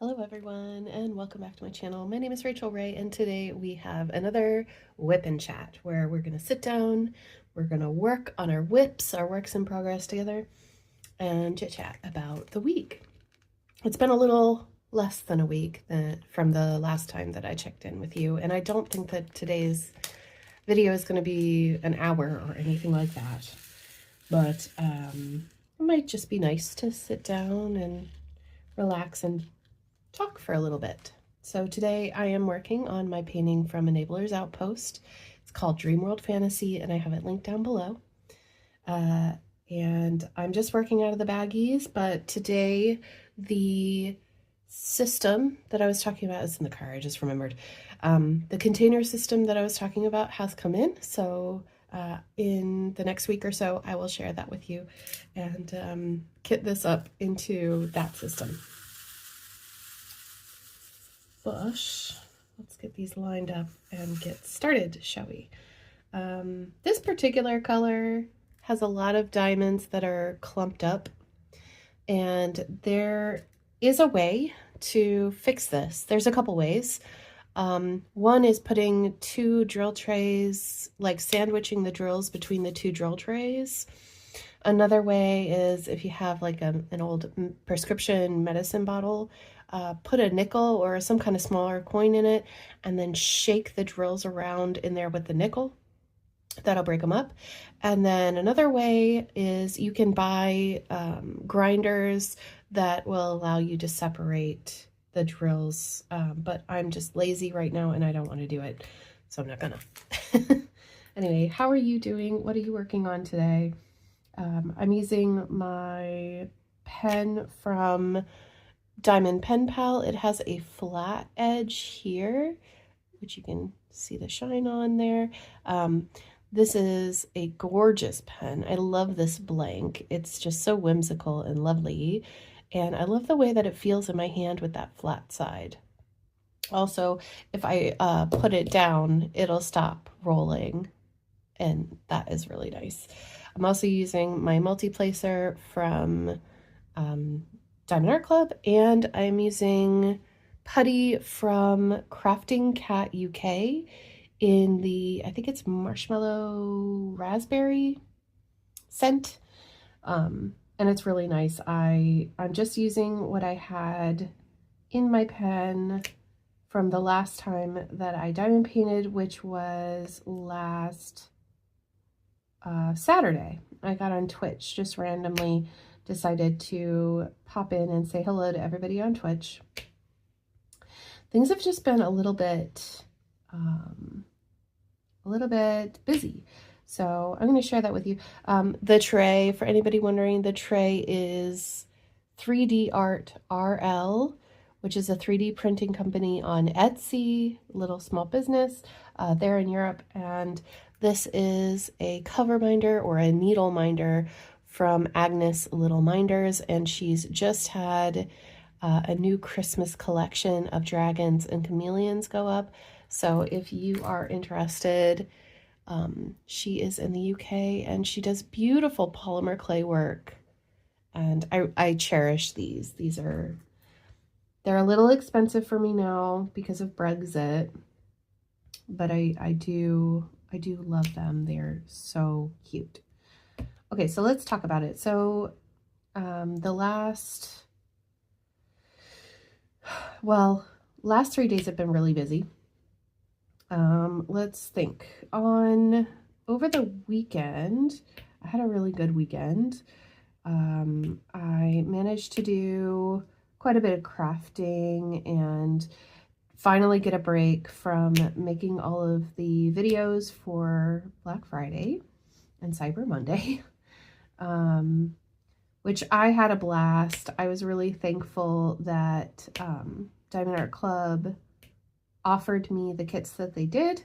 Hello everyone and welcome back to my channel. My name is Rachel Ray and today we have another Wipnchat where we're going to sit down, we're going to work on our whips, our works in progress together, and chit chat about the week. It's been a little less than a week from the last time that I checked in with you, and I don't think that today's video is going to be an hour or anything like that, but it might just be nice to sit down and relax and talk for a little bit. So today I am working on my painting from Enabler's Outpost. It's called Dream World Fantasy and I have it linked down below. And I'm just working out of the baggies, but today the system that I was talking about is in the car, I just remembered. The container system that I was talking about has come in, so in the next week or so I will share that with you and kit this up into that system. Let's get these lined up and get started, shall we? This particular color has a lot of diamonds that are clumped up, and there is a way to fix this. There's a couple ways. One is putting two drill trays, like sandwiching the drills between the two drill trays. Another way is if you have like an old prescription medicine bottle, put a nickel or some kind of smaller coin in it and then shake the drills around in there with the nickel. That'll break them up. And then another way is you can buy grinders that will allow you to separate the drills, but I'm just lazy right now and I don't want to do it, so I'm not gonna. Anyway, how are you doing? What are you working on today? I'm using my pen from Diamond Pen Pal. It has a flat edge here, which you can see the shine on there. This is a gorgeous pen. I love this blank. It's just so whimsical and lovely. And I love the way that it feels in my hand with that flat side. Also, if I put it down, it'll stop rolling. And that is really nice. I'm also using my multi-placer from Diamond Art Club, and I'm using putty from Crafting Cat UK in the, I think it's marshmallow raspberry scent, and it's really nice. I'm just using what I had in my pen from the last time that I diamond painted, which was last Saturday. I got on Twitch, just randomly decided to pop in and say hello to everybody on Twitch. Things have just been a little bit busy, so I'm going to share that with you. The tray, for anybody wondering, the tray is 3D Art RL, which is a 3D printing company on Etsy, little small business there in Europe, and this is a cover minder or a needle minder from Agnes Little Minders, and she's just had a new Christmas collection of dragons and chameleons go up. So if you are interested, she is in the UK and she does beautiful polymer clay work, and I cherish these. They're a little expensive for me now because of Brexit, but I do love them. They're so cute. Okay, so let's talk about it. So the last 3 days have been really busy. Let's think. Over the weekend, I had a really good weekend. I managed to do quite a bit of crafting and finally get a break from making all of the videos for Black Friday and Cyber Monday. Which I had a blast. I was really thankful that Diamond Art Club offered me the kits that they did,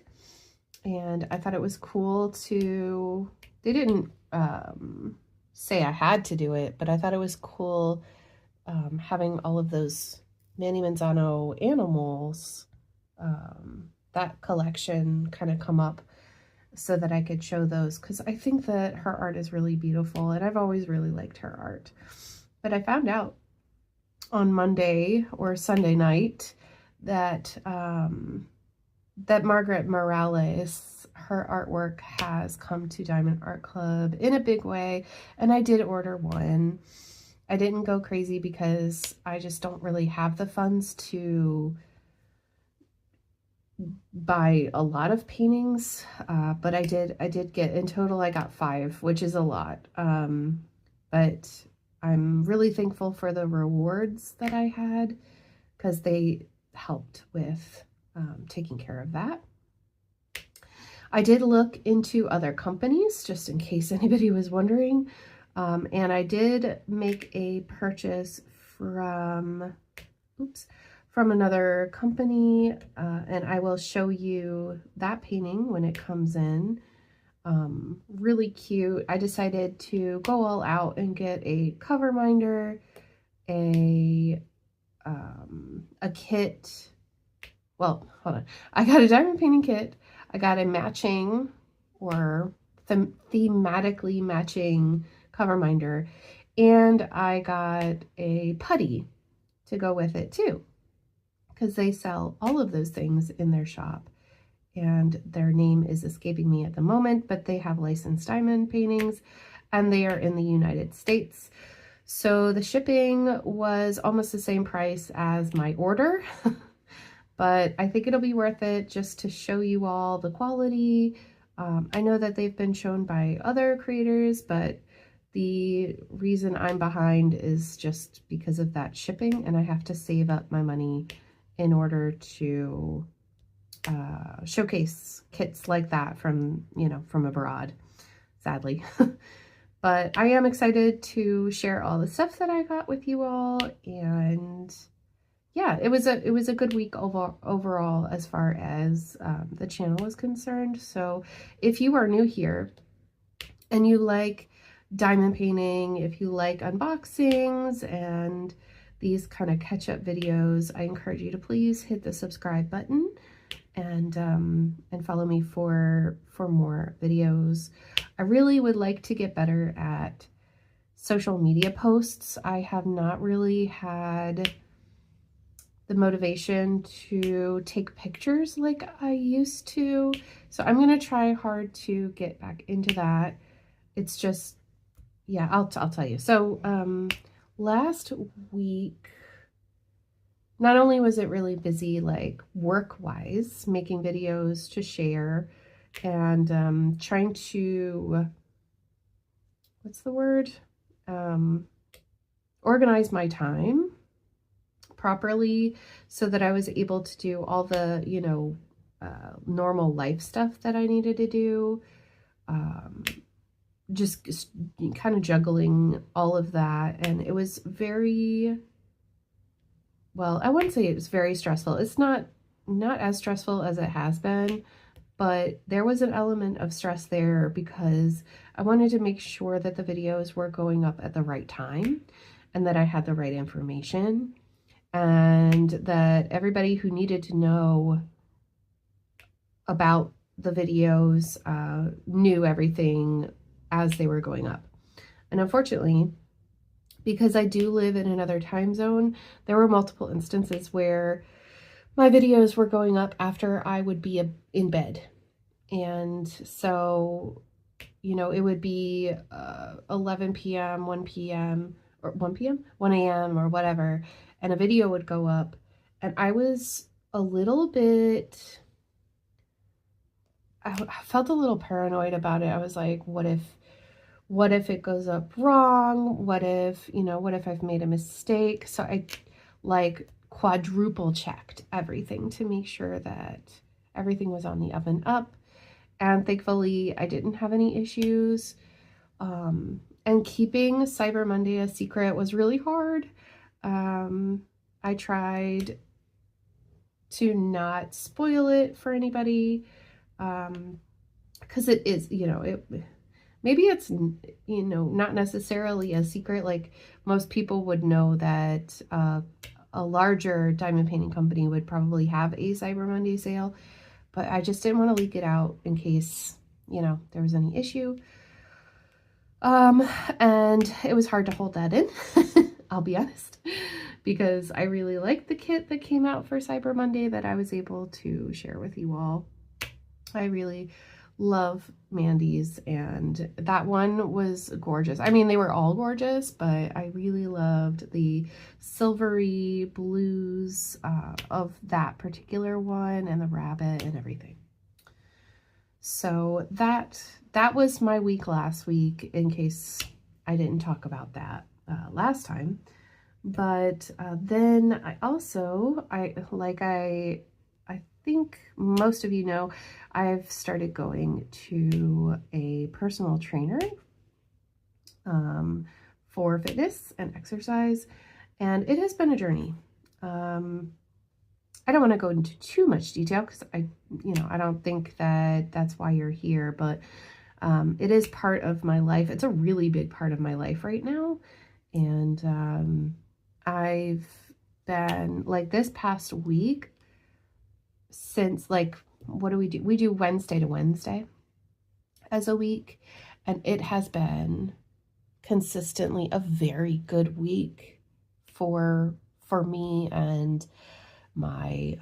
and I thought it was cool to, they didn't say I had to do it, but I thought it was cool having all of those Manny Manzano animals, that collection kind of come up so that I could show those, because I think that her art is really beautiful and I've always really liked her art. But I found out on Monday or Sunday night that that Margaret Morales, her artwork has come to Diamond Art Club in a big way, and I did order one. I didn't go crazy because I just don't really have the funds to buy a lot of paintings, but I did get, in total I got 5, which is a lot, but I'm really thankful for the rewards that I had because they helped with taking care of that. I did look into other companies just in case anybody was wondering, and I did make a purchase from another company, and I will show you that painting when it comes in. Really cute. I decided to go all out and get a cover minder, a kit. Well, hold on. I got a diamond painting kit. I got a matching or thematically matching cover minder, and I got a putty to go with it too, because they sell all of those things in their shop, and their name is escaping me at the moment, but they have licensed diamond paintings and they are in the United States. So the shipping was almost the same price as my order, but I think it'll be worth it just to show you all the quality. I know that they've been shown by other creators, but the reason I'm behind is just because of that shipping, and I have to save up my money in order to showcase kits like that from, from abroad, sadly. But I am excited to share all the stuff that I got with you all, and yeah, it was a good week overall as far as the channel is concerned. So if you are new here and you like diamond painting, if you like unboxings and these kind of catch-up videos, I encourage you to please hit the subscribe button and follow me for more videos. I really would like to get better at social media posts. I have not really had the motivation to take pictures like I used to. So I'm going to try hard to get back into that. It's just, yeah, I'll tell you. So last week, not only was it really busy, like work-wise, making videos to share and trying to, what's the word? Organize my time properly so that I was able to do all the, normal life stuff that I needed to do. Just kind of juggling all of that. And it was very, well, I wouldn't say it was very stressful. It's not as stressful as it has been, but there was an element of stress there because I wanted to make sure that the videos were going up at the right time and that I had the right information, and that everybody who needed to know about the videos knew everything as they were going up. And unfortunately, because I do live in another time zone, there were multiple instances where my videos were going up after I would be in bed. And so, it would be 11 p.m., 1 p.m., or 1 p.m., 1 a.m. or whatever, and a video would go up. And I was a little bit, I felt a little paranoid about it. I was like, what if it goes up wrong? What if I've made a mistake? So I like quadruple checked everything to make sure that everything was on the up and up. And thankfully I didn't have any issues. And keeping Cyber Monday a secret was really hard. I tried to not spoil it for anybody, because it is, maybe it's, not necessarily a secret. Like most people would know that a larger diamond painting company would probably have a Cyber Monday sale, but I just didn't want to leak it out in case, there was any issue. And it was hard to hold that in, I'll be honest. because I really liked the kit that came out for Cyber Monday that I was able to share with you all. I really love Mandy's, and that one was gorgeous. I mean, they were all gorgeous, but I really loved the silvery blues of that particular one, and the rabbit and everything. So that was my week last week, in case I didn't talk about that last time. But then I also, I think most of you know, I've started going to a personal trainer for fitness and exercise, and it has been a journey. I don't want to go into too much detail because I don't think that that's why you're here, but it is part of my life. It's a really big part of my life right now. And I've been, like, this past week, since, like, what do? We do Wednesday to Wednesday as a week, and it has been consistently a very good week for me and my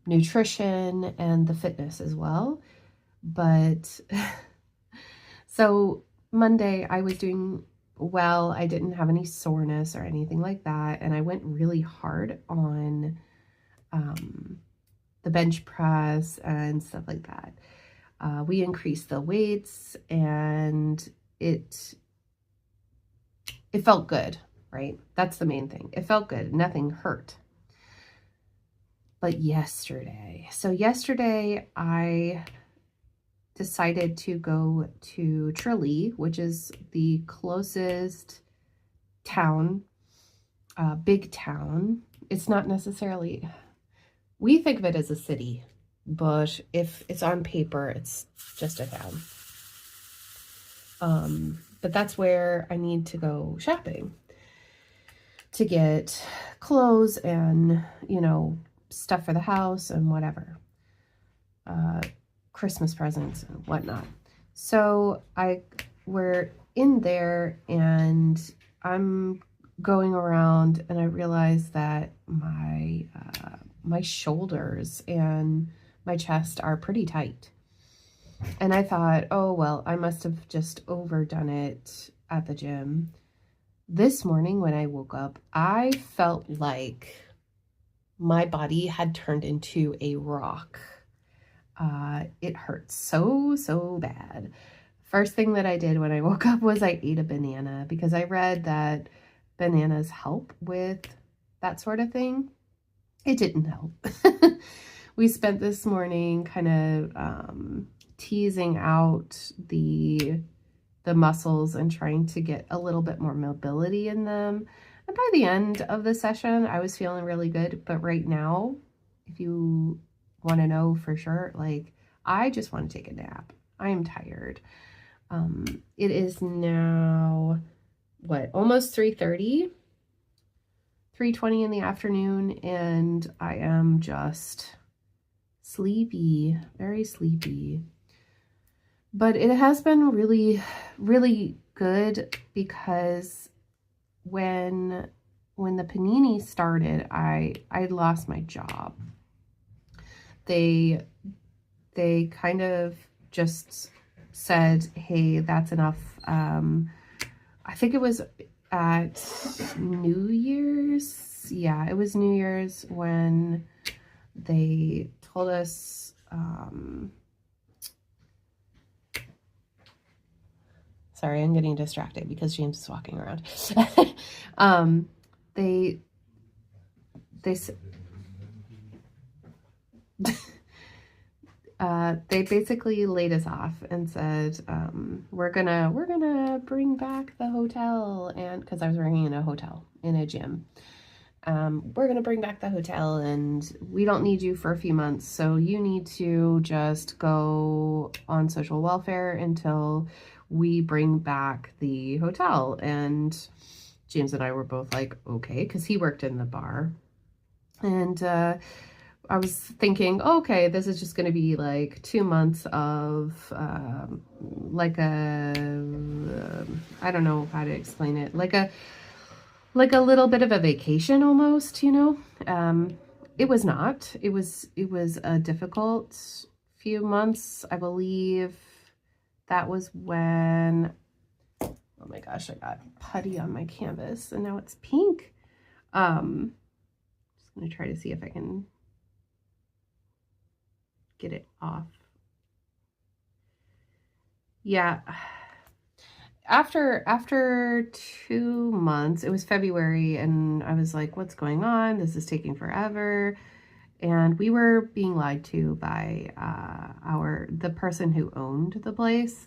nutrition and the fitness as well. But so Monday I was doing well. I didn't have any soreness or anything like that, and I went really hard on the bench press and stuff like that. We increased the weights, and it felt good, right? That's the main thing. It felt good. Nothing hurt. But yesterday I decided to go to Tralee, which is the closest town, big town. It's not necessarily, we think of it as a city, but if it's on paper, it's just a town. But that's where I need to go shopping to get clothes and, stuff for the house and whatever, Christmas presents and whatnot. So we're in there, and I'm going around, and I realized that my shoulders and my chest are pretty tight. And I thought, oh, well, I must have just overdone it at the gym. This morning when I woke up, I felt like my body had turned into a rock. It hurt so bad. First thing that I did when I woke up was I ate a banana, because I read that bananas help with that sort of thing. It didn't help. We spent this morning kind of teasing out the muscles and trying to get a little bit more mobility in them. And by the end of the session, I was feeling really good. But right now, if you want to know for sure, like, I just want to take a nap. I am tired. It is now, almost 3:30, 3:20 in the afternoon, and I am just sleepy, very sleepy. But it has been really, really good, because when the panini started, I lost my job. They kind of just said, hey, that's enough. I think it was at New Year's. Yeah, it was New Year's when they told us, sorry, I'm getting distracted because James is walking around. They basically laid us off and said, we're gonna bring back the hotel, and because I was working in a hotel, in a gym. We're gonna bring back the hotel, and we don't need you for a few months, so you need to just go on social welfare until we bring back the hotel. And James and I were both like, okay, because he worked in the bar. And I was thinking, okay, this is just going to be like 2 months of like a, I don't know how to explain it, like a like a little bit of a vacation almost, you know. It was not. It was a difficult few months, I believe. That was when, oh my gosh, I got putty on my canvas and now it's pink. Just gonna try to see if I can get it off. Yeah. After 2 months, it was February, and I was like, what's going on? This is taking forever. And we were being lied to by the person who owned the place.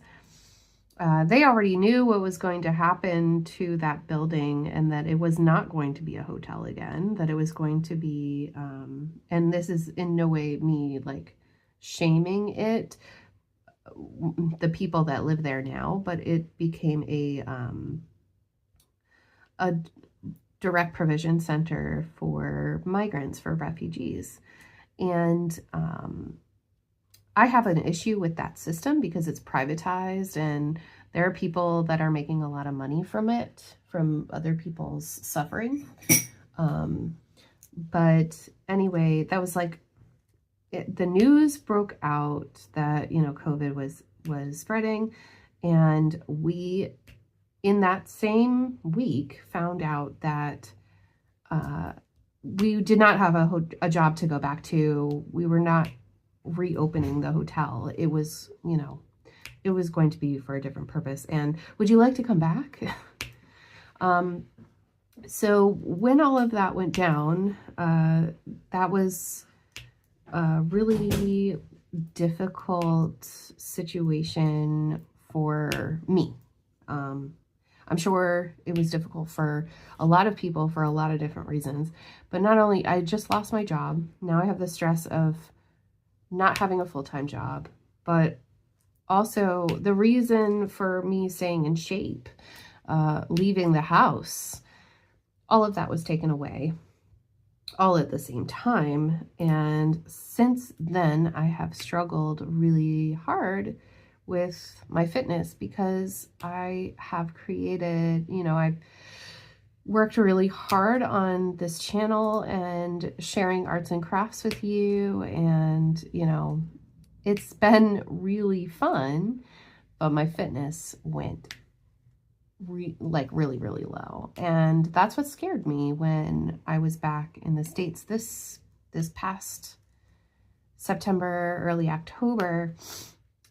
They already knew what was going to happen to that building, and that it was not going to be a hotel again, that it was going to be, and this is in no way me like shaming it, the people that live there now, but it became a direct provision center for migrants, for refugees. And I have an issue with that system because it's privatized, and there are people that are making a lot of money from it, from other people's suffering. But anyway, that was like, the news broke out that, you know, COVID was spreading, and we, in that same week, found out that we did not have a job to go back to. We were not reopening the hotel. It was, you know, it was going to be for a different purpose. And would you like to come back? So when all of that went down, that was a really difficult situation for me. I'm sure it was difficult for a lot of people for a lot of different reasons. But not only, I just lost my job. Now I have the stress of not having a full-time job, but also the reason for me staying in shape, leaving the house, all of that was taken away all at the same time. And since then, I have struggled really hard with my fitness because I have created, you know, I've worked really hard on this channel and sharing arts and crafts with you. And, you know, it's been really fun, but my fitness went really, really low. And that's what scared me when I was back in the States this past September, early October.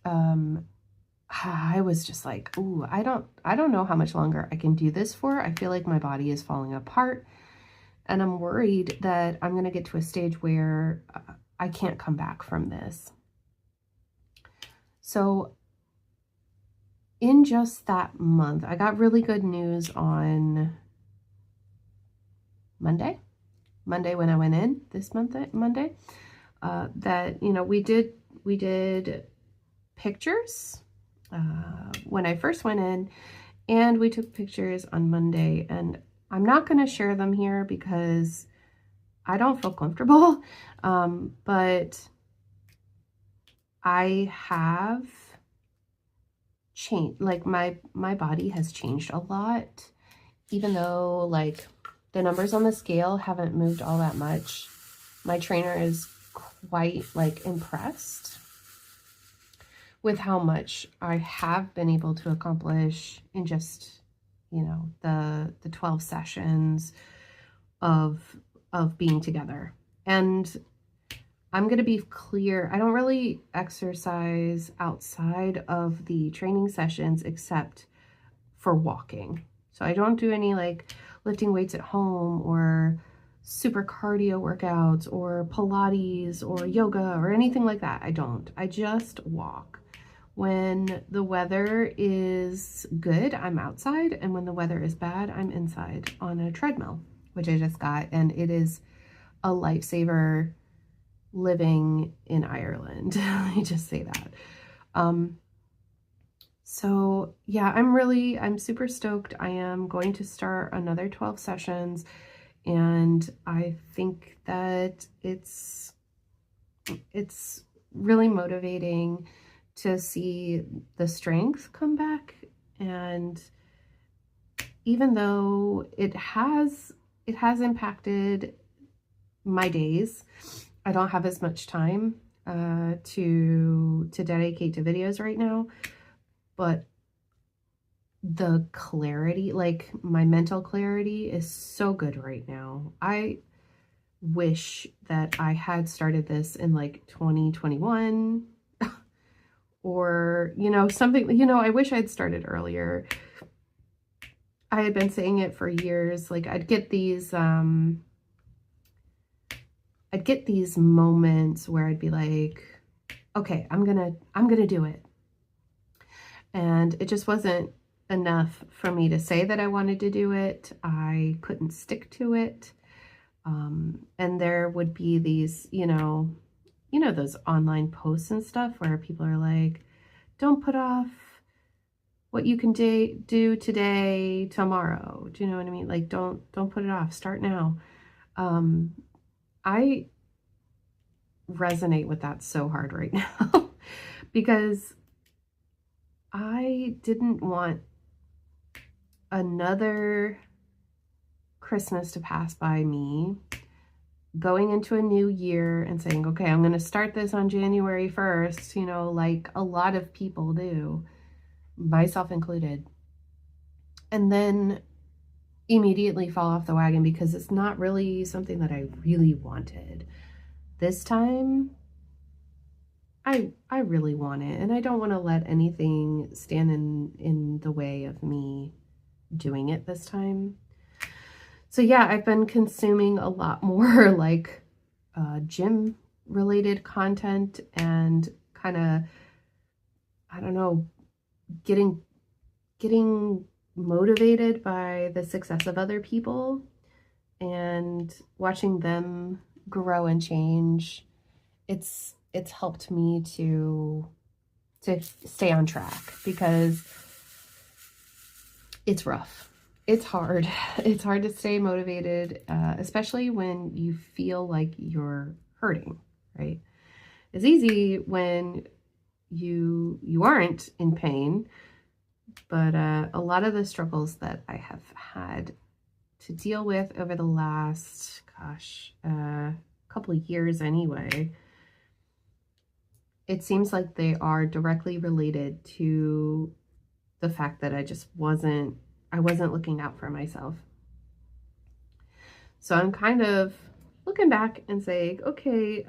I was just like, ooh, I don't know how much longer I can do this for. I feel like my body is falling apart, and I'm worried that I'm going to get to a stage where I can't come back from this. So in just that month, I got really good news on Monday when I went in this month, Monday, that, you know, we did pictures when I first went in, and we took pictures on Monday, and I'm not going to share them here because I don't feel comfortable, but I have changed, like my body has changed a lot, even though like the numbers on the scale haven't moved all that much. My trainer is quite like impressed with how much I have been able to accomplish in just, you know, the 12 sessions of being together. And I'm going to be clear, I don't really exercise outside of the training sessions except for walking. So I don't do any like lifting weights at home or super cardio workouts or Pilates or yoga or anything like that. I don't. I just walk. When the weather is good, I'm outside, and when the weather is bad, I'm inside on a treadmill, which I just got, and it is a lifesaver living in Ireland. Let me just say that. So yeah, I'm super stoked. I am going to start another 12 sessions, and I think that it's really motivating to see the strength come back. And even though it has impacted my days, I don't have as much time to dedicate to videos right now, but the clarity, like my mental clarity, is so good right now. I wish that I had started this in like 2021 or, you know, something, you know, I wish I'd started earlier. I had been saying it for years. Like I'd get these moments where I'd be like, okay, I'm gonna do it. And it just wasn't enough for me to say that I wanted to do it. I couldn't stick to it. And there would be these, you know, those online posts and stuff where people are like, don't put off what you can do today, tomorrow. Do you know what I mean? Like, don't put it off. Start now. I resonate with that so hard right now because I didn't want another Christmas to pass by me going into a new year and saying, okay, I'm going to start this on January 1st, you know, like a lot of people do, myself included, and then immediately fall off the wagon because it's not really something that I really wanted. This time, I really want it, and I don't want to let anything stand in the way of me doing it this time. So yeah, I've been consuming a lot more like gym related content and kind of, I don't know, getting motivated by the success of other people and watching them grow and change. It's helped me to stay on track because it's rough. It's hard. It's hard to stay motivated, especially when you feel like you're hurting, right? It's easy when you aren't in pain, but a lot of the struggles that I have had to deal with over the last, couple of years anyway, it seems like they are directly related to the fact that I wasn't looking out for myself. So I'm kind of looking back and saying, okay,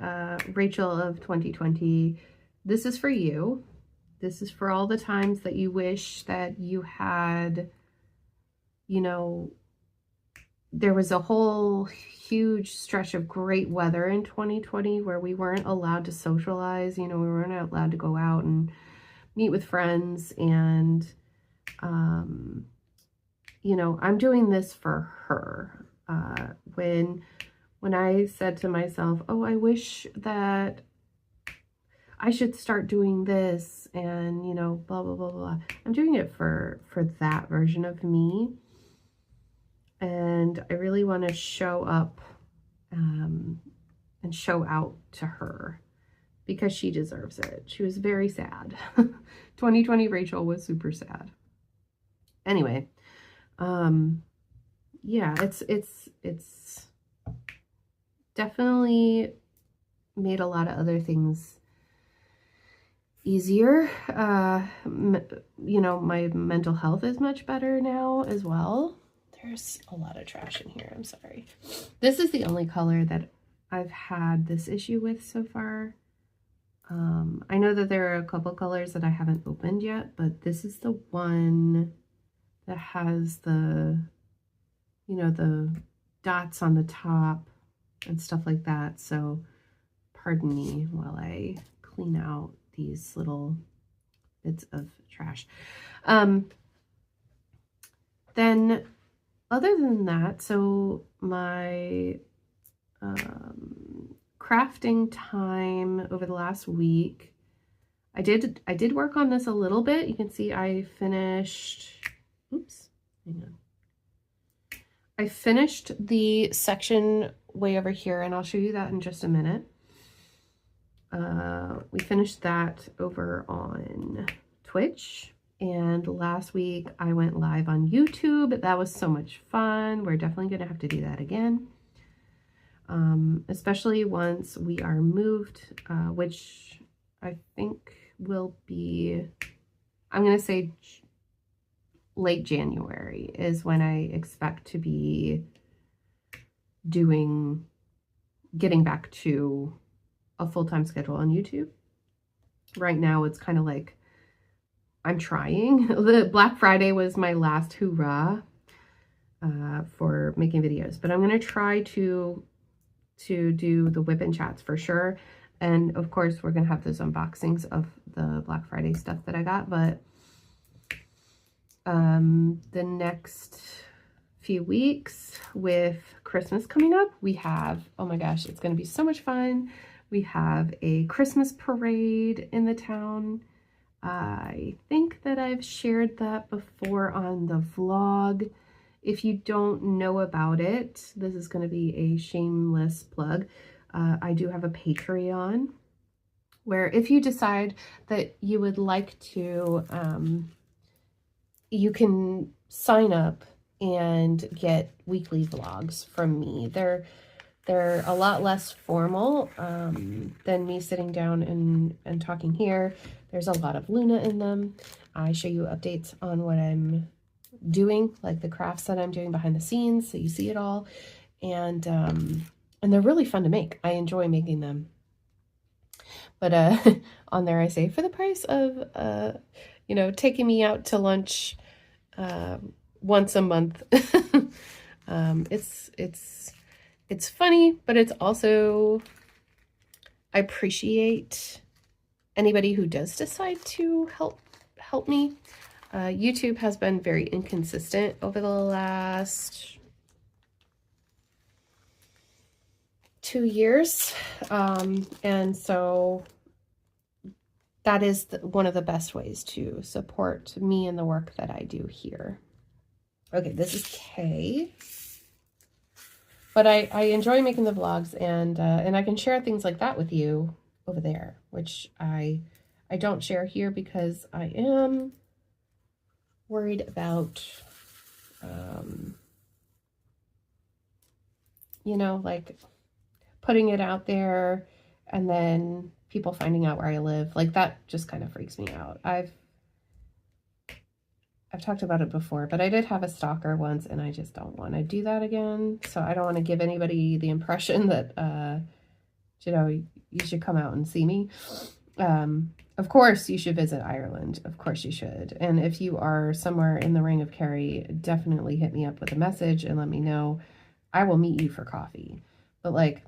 Rachel of 2020, this is for you. This is for all the times that you wish that you had, you know, there was a whole huge stretch of great weather in 2020 where we weren't allowed to socialize, you know, we weren't allowed to go out and meet with friends. And, you know, I'm doing this for her. When I said to myself, oh, I wish that I should start doing this and, you know, blah, blah, blah, blah. I'm doing it for that version of me. And I really want to show up and show out to her because she deserves it. She was very sad. 2020 Rachel was super sad. Anyway, yeah, it's definitely made a lot of other things easier. You know, my mental health is much better now as well. There's a lot of trash in here. I'm sorry. This is the only color that I've had this issue with so far. I know that there are a couple colors that I haven't opened yet, but this is the one that has the, you know, the dots on the top and stuff like that. So pardon me while I clean out these little bits of trash. Then other than that, so my crafting time over the last week, I did work on this a little bit. You can see I finished, oops, hang on. I finished the section way over here, and I'll show you that in just a minute. We finished that over on Twitch. And last week I went live on YouTube. That was so much fun. We're definitely going to have to do that again. Especially once we are moved, which I think will be, I'm going to say late January is when I expect to be getting back to a full-time schedule on YouTube. Right now it's kind of like I'm trying. The Black Friday was my last hoorah for making videos, but I'm going to try to do the Wipnchats for sure. And of course, we're going to have those unboxings of the Black Friday stuff that I got, but the next few weeks with Christmas coming up, we have, oh my gosh, it's going to be so much fun. We have a Christmas parade in the town. I think that I've shared that before on the vlog. If you don't know about it, this is going to be a shameless plug. I do have a Patreon where if you decide that you would like to, you can sign up and get weekly vlogs from me. They're a lot less formal than me sitting down and talking here. There's a lot of Luna in them. I show you updates on what I'm doing, like the crafts that I'm doing behind the scenes, so you see it all. And they're really fun to make. I enjoy making them. But on there I say, for the price of, you know, taking me out to lunch once a month. It's funny, but it's also, I appreciate anybody who does decide to help me. YouTube has been very inconsistent over the last 2 years. And so that is one of the best ways to support me and the work that I do here. Okay, this is Kay. But I enjoy making the vlogs, and I can share things like that with you over there, which I don't share here because I am worried about, you know, like putting it out there and then people finding out where I live. Like that just kind of freaks me out. I've talked about it before, but I did have a stalker once and I just don't want to do that again. So I don't want to give anybody the impression that, you know, you should come out and see me. Of course you should visit Ireland. Of course you should. And if you are somewhere in the Ring of Kerry, definitely hit me up with a message and let me know. I will meet you for coffee. But like,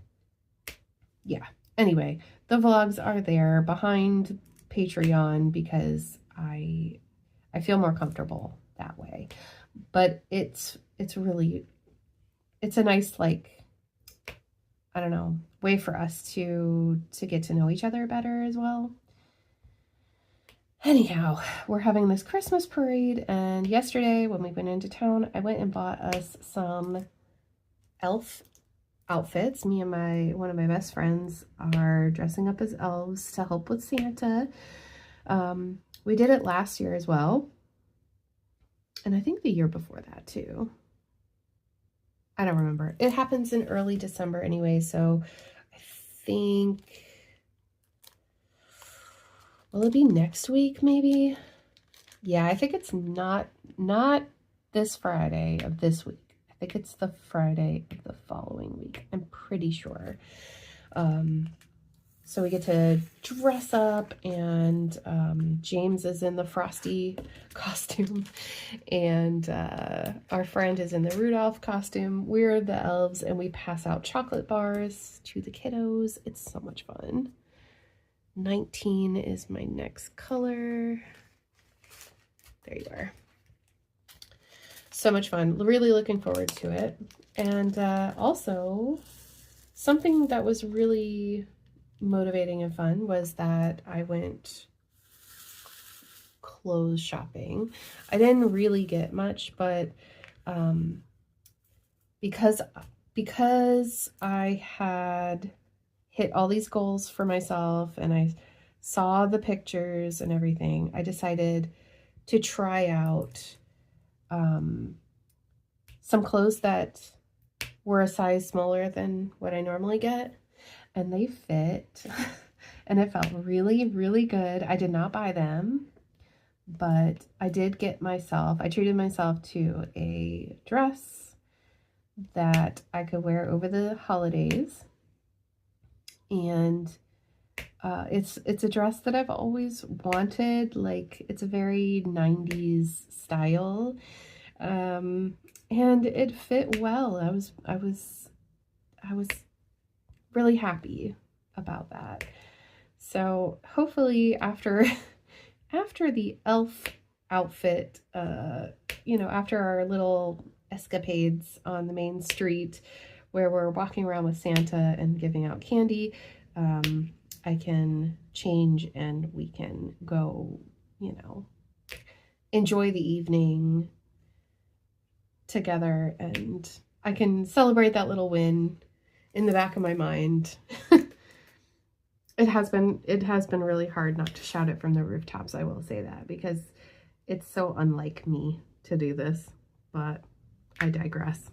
yeah. Anyway, the vlogs are there behind Patreon because I feel more comfortable that way. But it's really, it's a nice, like, I don't know, way for us to get to know each other better as well. Anyhow, we're having this Christmas parade, and yesterday when we went into town, I went and bought us some elf outfits. Me and one of my best friends are dressing up as elves to help with Santa. We did it last year as well. And I think the year before that too. I don't remember. It happens in early December anyway, so I think, will it be next week maybe? Yeah, I think it's not this Friday of this week. I think it's the Friday of the following week. I'm pretty sure. So we get to dress up, and James is in the Frosty costume, and our friend is in the Rudolph costume. We're the elves, and we pass out chocolate bars to the kiddos. It's so much fun. 19 is my next color. There you are. So much fun. Really looking forward to it. And also, something that was really motivating and fun was that I went clothes shopping. I didn't really get much, but because I had hit all these goals for myself and I saw the pictures and everything, I decided to try out some clothes that were a size smaller than what I normally get, and they fit and it felt really, really good. I did not buy them, but I did get myself, I treated myself to a dress that I could wear over the holidays. And it's a dress that I've always wanted. Like, it's a very 90s style. And it fit well. I was really happy about that. So hopefully after the elf outfit, after our little escapades on the main street where we're walking around with Santa and giving out candy, I can change and we can go, enjoy the evening together, and I can celebrate that little win in the back of my mind. It has been really hard not to shout it from the rooftops, I will say that, because it's so unlike me to do this, but I digress.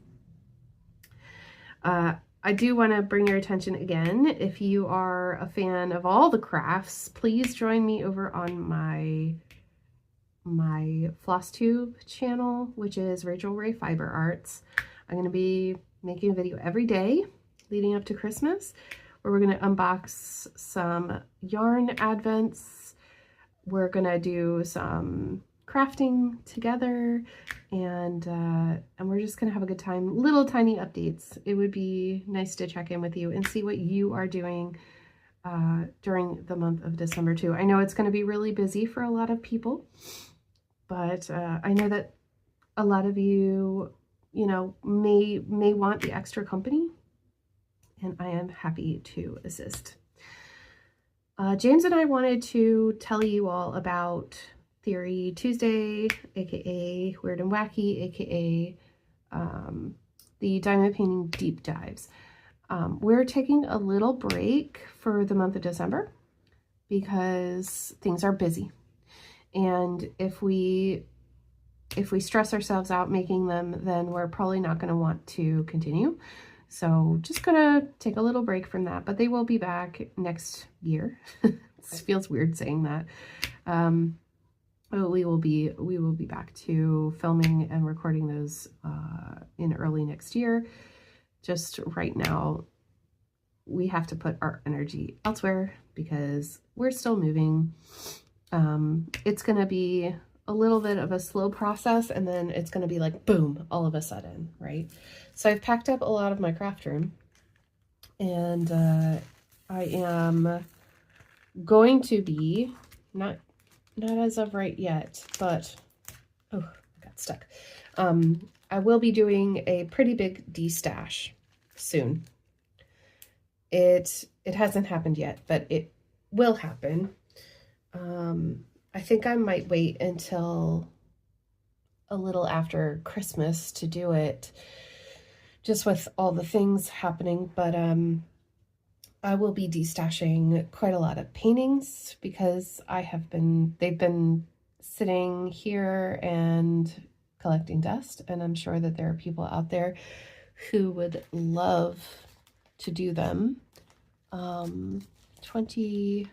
I do want to bring your attention again, if you are a fan of all the crafts, please join me over on my FlossTube channel, which is Rachel Ray Fiber Arts. I'm going to be making a video every day leading up to Christmas, where we're going to unbox some yarn advents. We're going to do some crafting together, and we're just going to have a good time. Little tiny updates. It would be nice to check in with you and see what you are doing during the month of December too. I know it's going to be really busy for a lot of people, but I know that a lot of you, may want the extra company, and I am happy to assist. James and I wanted to tell you all about Theory Tuesday, aka Weird and Wacky, aka the diamond painting deep dives. We're taking a little break for the month of December because things are busy, and if we stress ourselves out making them, then we're probably not going to want to continue. So just gonna take a little break from that, but they will be back next year. It feels weird saying that. We will be back to filming and recording those in early next year. Just right now, we have to put our energy elsewhere because we're still moving. It's gonna be a little bit of a slow process, and then it's gonna be like boom, all of a sudden, right? So I've packed up a lot of my craft room, and I am going to be, not as of right yet, but, oh, I got stuck. I will be doing a pretty big destash soon. It hasn't happened yet, but it will happen. I think I might wait until a little after Christmas to do it, just with all the things happening, but I will be destashing quite a lot of paintings because they've been sitting here and collecting dust, and I'm sure that there are people out there who would love to do them. 22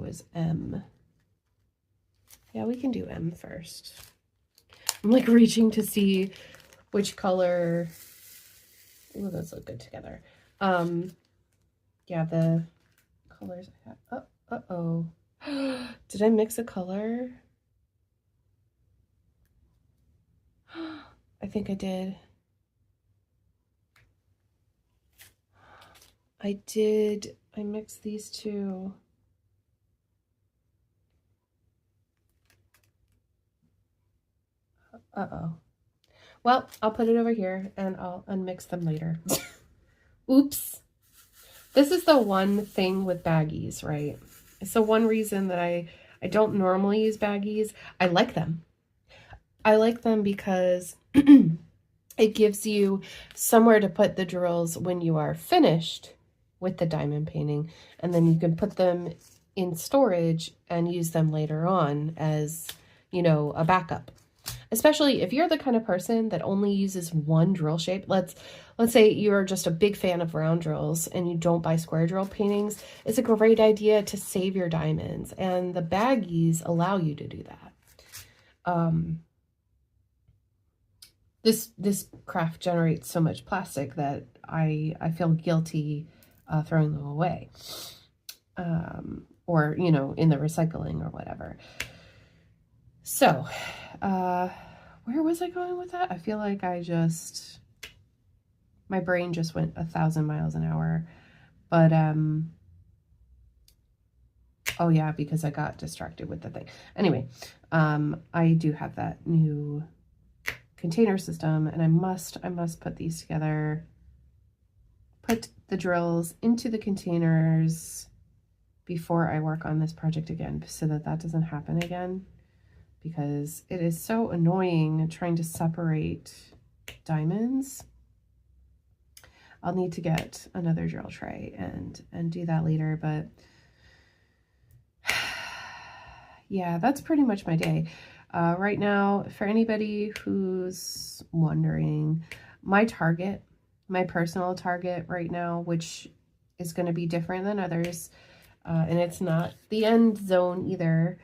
is M. Yeah, we can do M first. I'm like reaching to see which color. Oh, those look good together. Yeah, the colors I have. Oh, did I mix a color? I think I did. I mixed these two. Uh-oh. Well, I'll put it over here and I'll unmix them later. Oops. This is the one thing with baggies, right? It's the one reason that I don't normally use baggies. I like them. I like them because it gives you somewhere to put the drills when you are finished with the diamond painting, and then you can put them in storage and use them later on as, you know, a backup. Especially if you're the kind of person that only uses one drill shape. Let's say you're just a big fan of round drills and you don't buy square drill paintings. It's a great idea to save your diamonds, and the baggies allow you to do that. This craft generates so much plastic that I feel guilty throwing them away, or, you know, in the recycling or whatever. So, where was I going with that? I feel like my brain just went 1,000 miles an hour. But, oh yeah, because I got distracted with the thing. Anyway, I do have that new container system, and I must put these together, put the drills into the containers before I work on this project again, so that doesn't happen again. Because it is so annoying trying to separate diamonds. I'll need to get another drill tray and do that later, but yeah, that's pretty much my day. Right now, for anybody who's wondering, my personal target right now, which is going to be different than others, and it's not the end zone either.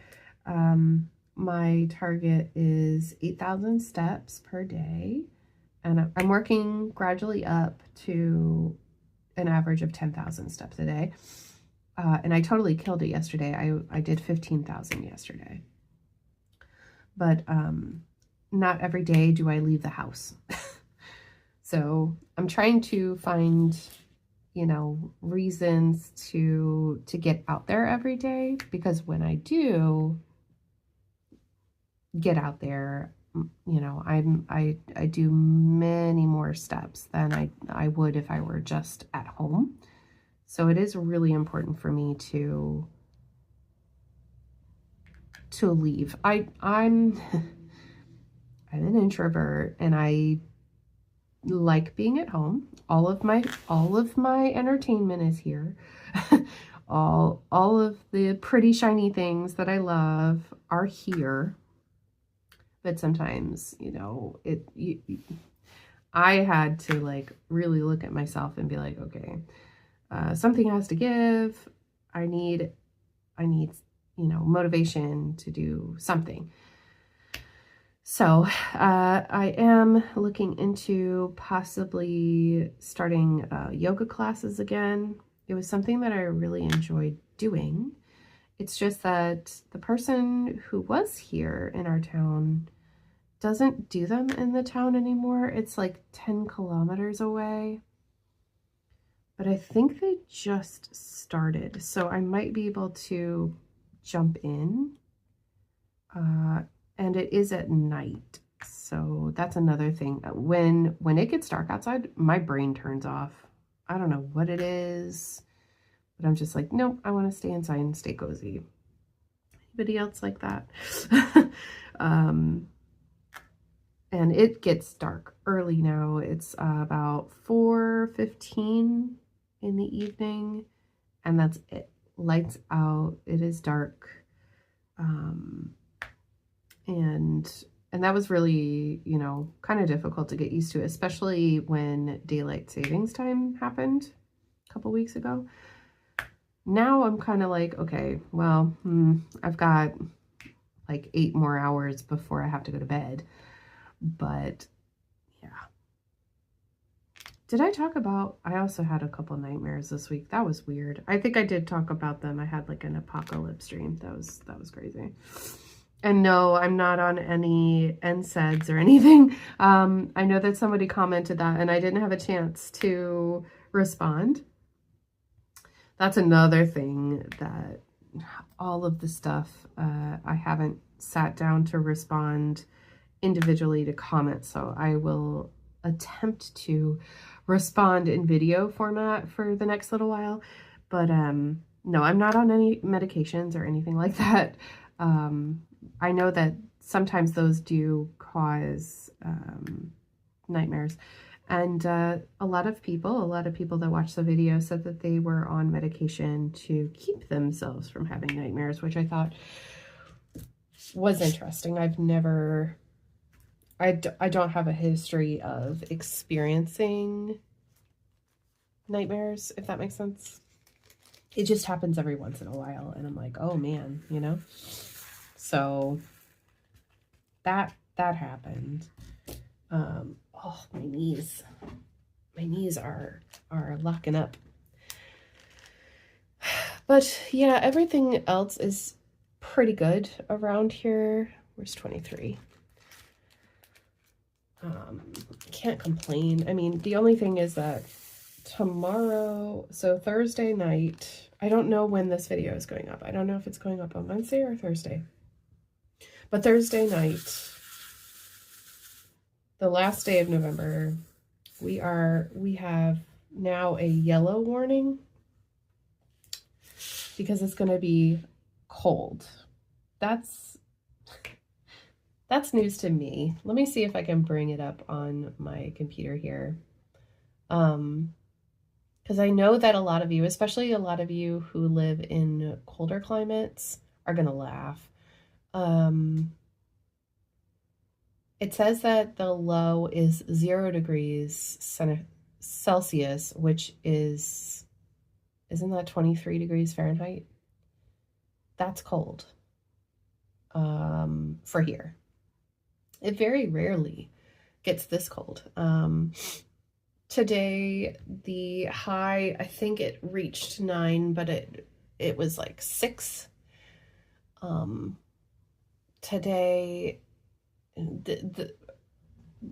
My target is 8,000 steps per day, and I'm working gradually up to an average of 10,000 steps a day. And I totally killed it yesterday. I did 15,000 yesterday. But not every day do I leave the house. So I'm trying to find, you know, reasons to get out there every day, because when I do get out there, you know, I do many more steps than I would if I were just at home. So it is really important for me to leave. I'm an introvert, and I like being at home. All of my entertainment is here. all of the pretty shiny things that I love are here. But sometimes, you know, I had to like really look at myself and be like, okay, something has to give. I need, you know, motivation to do something. So I am looking into possibly starting yoga classes again. It was something that I really enjoyed doing. It's just that the person who was here in our town doesn't do them in the town anymore. It's like 10 kilometers away. But I think they just started, so I might be able to jump in. And it is at night, so that's another thing. When it gets dark outside, my brain turns off. I don't know what it is, but I'm just like, nope, I want to stay inside and stay cozy. Anybody else like that? And it gets dark early now. It's about 4:15 in the evening, and that's it. Lights out. It is dark. And that was really, you know, kind of difficult to get used to, especially when daylight savings time happened a couple weeks ago. Now I'm kind of like, okay, well, I've got like 8 more hours before I have to go to bed. But yeah. Did I talk about, I also had a couple nightmares this week. That was weird. I think I did talk about them. I had like an apocalypse dream. That was crazy. And no, I'm not on any NSAIDs or anything. I know that somebody commented that, and I didn't have a chance to respond. That's another thing, that all of the stuff, I haven't sat down to respond individually to comments, so I will attempt to respond in video format for the next little while. But no, I'm not on any medications or anything like that. I know that sometimes those do cause nightmares, and a lot of people that watched the video said that they were on medication to keep themselves from having nightmares, which I thought was interesting. I've never, I don't have a history of experiencing nightmares, if that makes sense. It just happens every once in a while, and I'm like, oh man, you know? So that happened. Oh, my knees are locking up. But yeah, everything else is pretty good around here. Where's 23? Can't complain. I mean, the only thing is that tomorrow, so Thursday night, I don't know when this video is going up. I don't know if it's going up on Wednesday or Thursday. But Thursday night, the last day of November, we have now a yellow warning because it's going to be cold. That's news to me. Let me see if I can bring it up on my computer here. Because I know that a lot of you, especially a lot of you who live in colder climates, are going to laugh. It says that the low is 0 degrees Celsius, which is, isn't that 23 degrees Fahrenheit? That's cold for here. It very rarely gets this cold. Today, the high, I think it reached 9, but it was like 6. Today,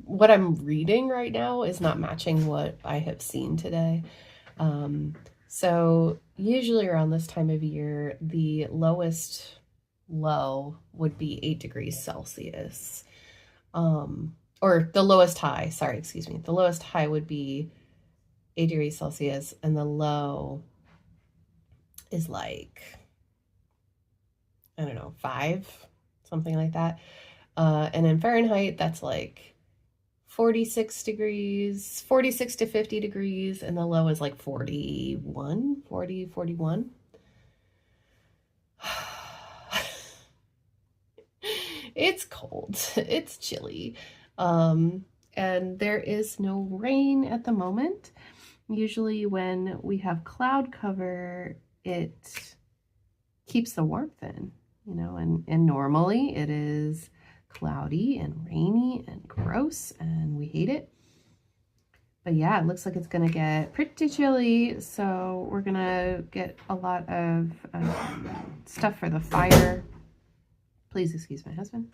what I'm reading right now is not matching what I have seen today. So usually around this time of year, the lowest low would be 8 degrees Celsius. Or the lowest high, sorry, excuse me. The lowest high would be 8 degrees Celsius, and the low is like, I don't know, 5, something like that. And in Fahrenheit, that's like 46 degrees, 46 to 50 degrees, and the low is like 41. It's cold. It's chilly. And there is no rain at the moment. Usually when we have cloud cover, it keeps the warmth in, you know, and normally it is cloudy and rainy and gross and we hate it. But yeah, it looks like it's going to get pretty chilly. So we're going to get a lot of stuff for the fire. Please excuse my husband.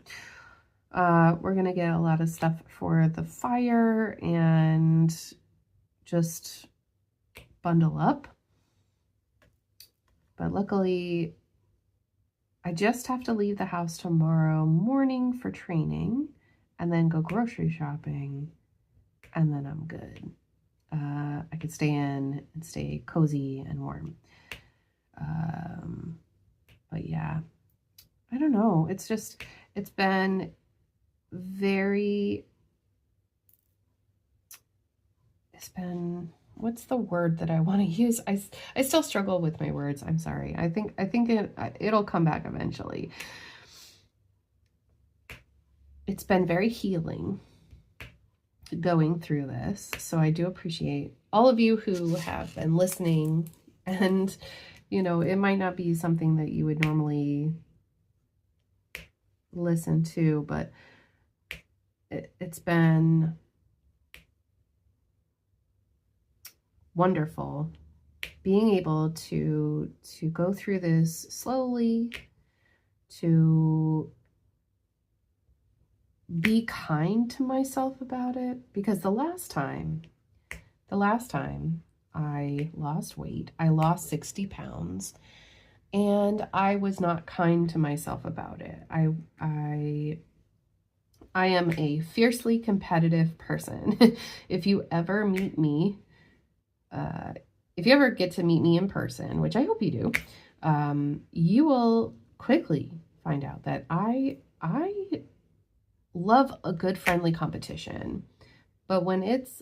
We're going to get a lot of stuff for the fire and just bundle up. But luckily, I just have to leave the house tomorrow morning for training and then go grocery shopping, and then I'm good. I could stay in and stay cozy and warm. But yeah, I don't know. It's been what's the word that I want to use? I still struggle with my words. I'm sorry. I think it'll come back eventually. It's been very healing going through this. So I do appreciate all of you who have been listening, and you know, it might not be something that you would normally listen to, but it's been wonderful being able to go through this slowly, to be kind to myself about it, because the last time I lost weight, I lost 60 pounds, and I was not kind to myself about it. I am a fiercely competitive person. If you ever meet me, if you ever get to meet me in person, which I hope you do, you will quickly find out that I love a good friendly competition. But when it's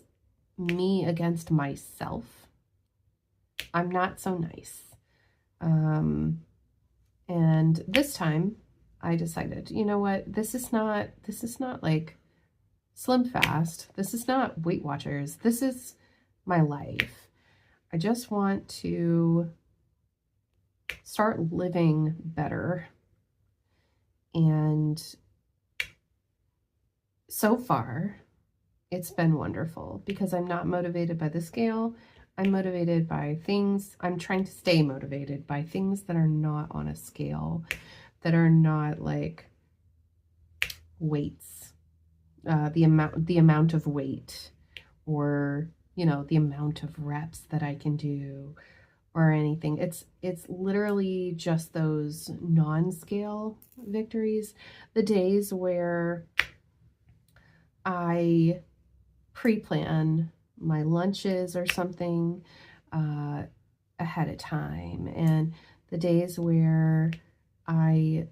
me against myself, I'm not so nice. And this time, I decided, you know what, this is not like Slim Fast. This is not Weight Watchers. This is my life. I just want to start living better. And so far, it's been wonderful because I'm not motivated by the scale. I'm motivated by things. I'm trying to stay motivated by things that are not on a scale, that are not like weights, the amount of weight, or, you know, the amount of reps that I can do or anything. It's literally just those non-scale victories, the days where I pre-plan my lunches or something ahead of time, and the days where I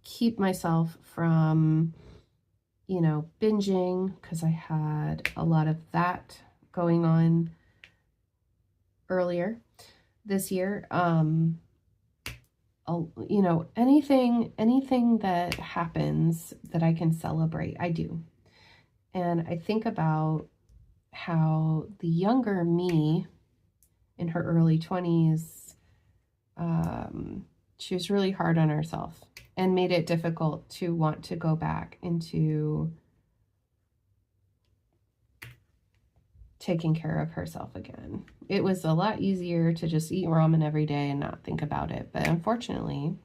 keep myself from, you know, binging, because I had a lot of that going on earlier this year. You know, anything that happens that I can celebrate, I do. And I think about how the younger me in her early 20s, she was really hard on herself and made it difficult to want to go back into taking care of herself again. It was a lot easier to just eat ramen every day and not think about it. But unfortunately,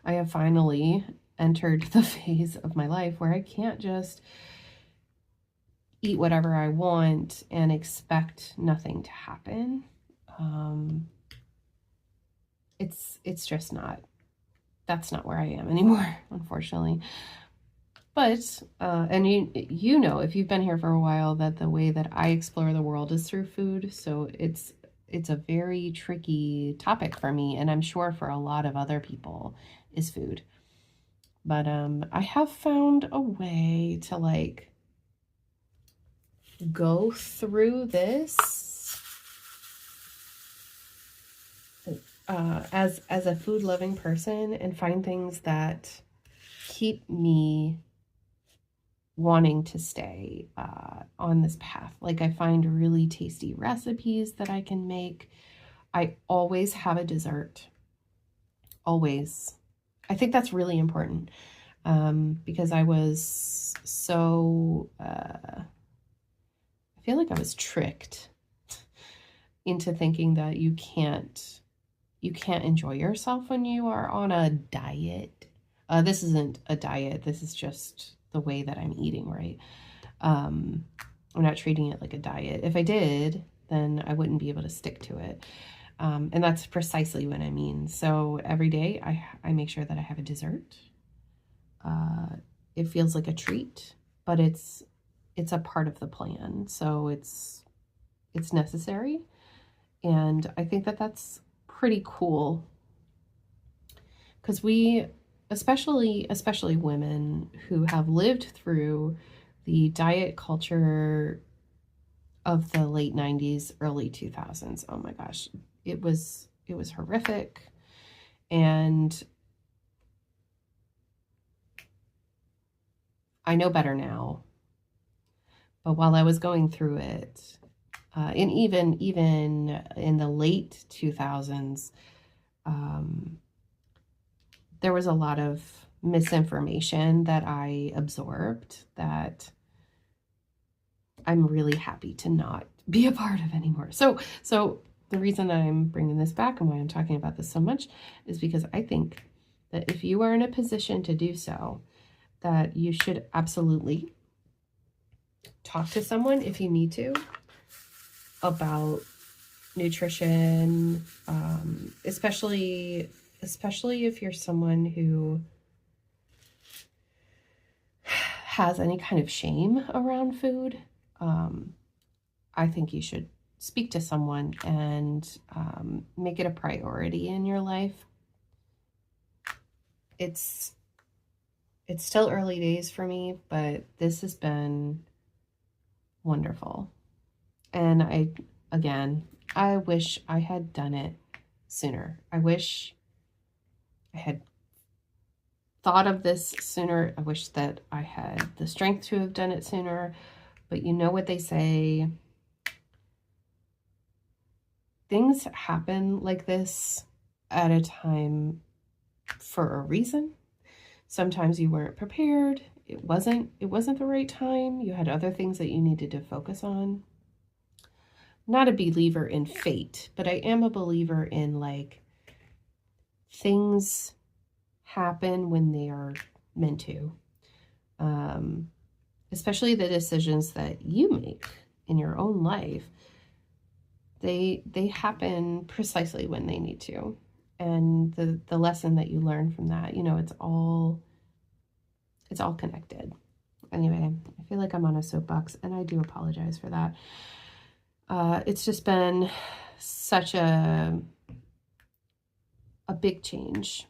I have finally entered the phase of my life where I can't just eat whatever I want and expect nothing to happen. It's just not, that's not where I am anymore, unfortunately. But, and you know, if you've been here for a while, that the way that I explore the world is through food. So it's a very tricky topic for me, and I'm sure for a lot of other people, is food. But I have found a way to like go through this as a food loving person and find things that keep me wanting to stay on this path. Like, I find really tasty recipes that I can make. I always have a dessert. Always. I think that's really important because I was so, I feel like I was tricked into thinking that you can't enjoy yourself when you are on a diet. This isn't a diet. This is just the way that I'm eating, right? I'm not treating it like a diet. If I did, then I wouldn't be able to stick to it. And that's precisely what I mean. So every day I make sure that I have a dessert. It feels like a treat, but it's a part of the plan. So it's necessary. And I think that that's pretty cool, because we, especially women who have lived through the diet culture of the late 90s, early 2000s. Oh my gosh, it was horrific. And I know better now. But while I was going through it, and even in the late 2000s, there was a lot of misinformation that I absorbed that I'm really happy to not be a part of anymore. So the reason I'm bringing this back and why I'm talking about this so much is because I think that if you are in a position to do so, that you should absolutely talk to someone if you need to about nutrition, especially if you're someone who has any kind of shame around food. I think you should speak to someone and make it a priority in your life. It's still early days for me, but this has been wonderful. And I wish I had done it sooner. I wish I had thought of this sooner. I wish that I had the strength to have done it sooner, but you know what they say, things happen like this at a time for a reason. Sometimes you weren't prepared. It wasn't the right time. You had other things that you needed to focus on. Not a believer in fate, but I am a believer in, like, things happen when they are meant to. Especially the decisions that you make in your own life. They happen precisely when they need to. And the lesson that you learn from that, you know, it's all connected. Anyway, I feel like I'm on a soapbox, and I do apologize for that. It's just been such a big change.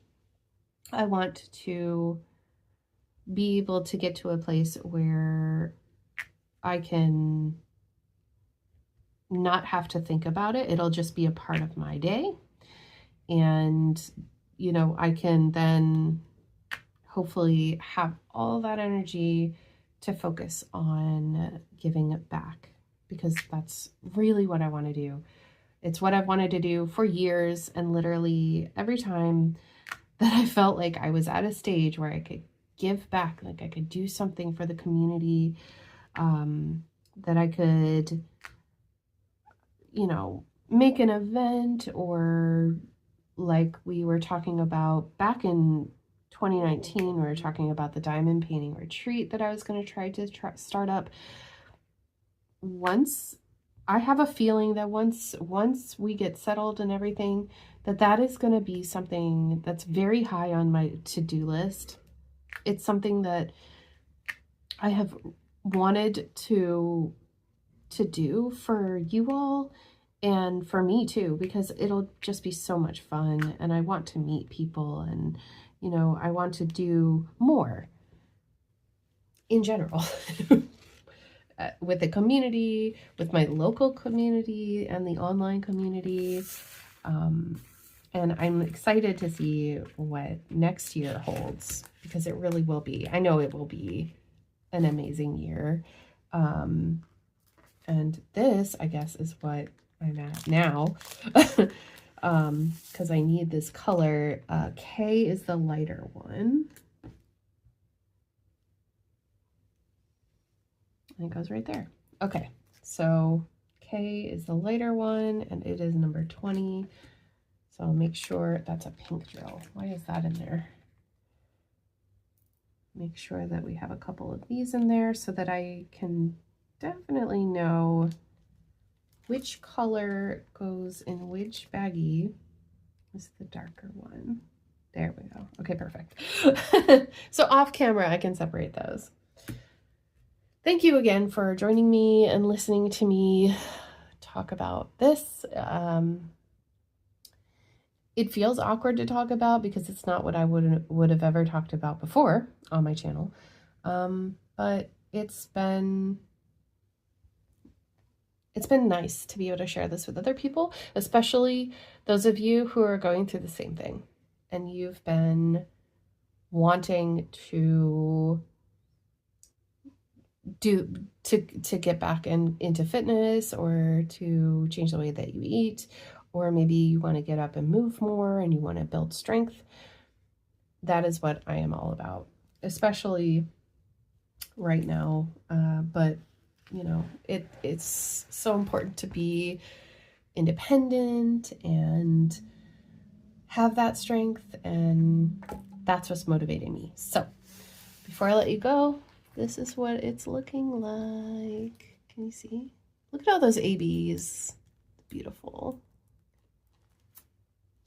I want to be able to get to a place where I can not have to think about it. It'll just be a part of my day. And, you know, I can then hopefully have all that energy to focus on giving it back, because that's really what I want to do. It's what I've wanted to do for years, and literally every time that I felt like I was at a stage where I could give back, like I could do something for the community, that I could, you know, make an event, or like we were talking about back in 2019, we were talking about the diamond painting retreat that I was going to try to start up. Once I have a feeling that once we get settled and everything, that is going to be something that's very high on my to-do list. It's something that I have wanted to do for you all and for me too, because it'll just be so much fun, and I want to meet people, and, you know, I want to do more in general with the community, with my local community and the online community. And I'm excited to see what next year holds, because it really will be. I know it will be an amazing year. And this, I guess, is what I'm at now, because I need this color. K is the lighter one. And it goes right there. Okay, so K is the lighter one, and it is number 20. So I'll make sure that's a pink drill. Why is that in there? Make sure that we have a couple of these in there so that I can definitely know which color goes in which baggie. This is the darker one. There we go. Okay, perfect. So off camera, I can separate those. Thank you again for joining me and listening to me talk about this. It feels awkward to talk about because it's not what I would have ever talked about before on my channel. But it's been nice to be able to share this with other people, especially those of you who are going through the same thing, and you've been wanting to get back into fitness, or to change the way that you eat, or maybe you want to get up and move more and you want to build strength. That is what I am all about, especially right now. But you know, it's so important to be independent and have that strength, and that's what's motivating me. So before I let you go, this is what it's looking like. Can you see? Look at all those ABs. Beautiful.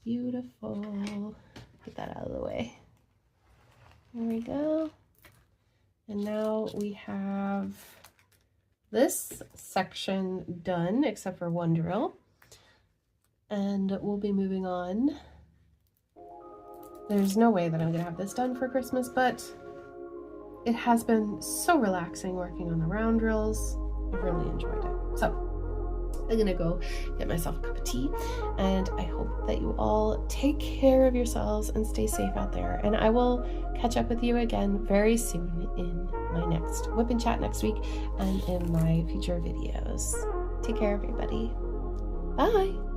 Beautiful. Get that out of the way. There we go. And now we have this section done, except for one drill. And we'll be moving on. There's no way that I'm gonna have this done for Christmas, but it has been so relaxing working on the round drills. I've really enjoyed it. So I'm gonna go get myself a cup of tea, and I hope that you all take care of yourselves and stay safe out there. And I will catch up with you again very soon in my next Wipnchat next week and in my future videos. Take care, everybody. Bye.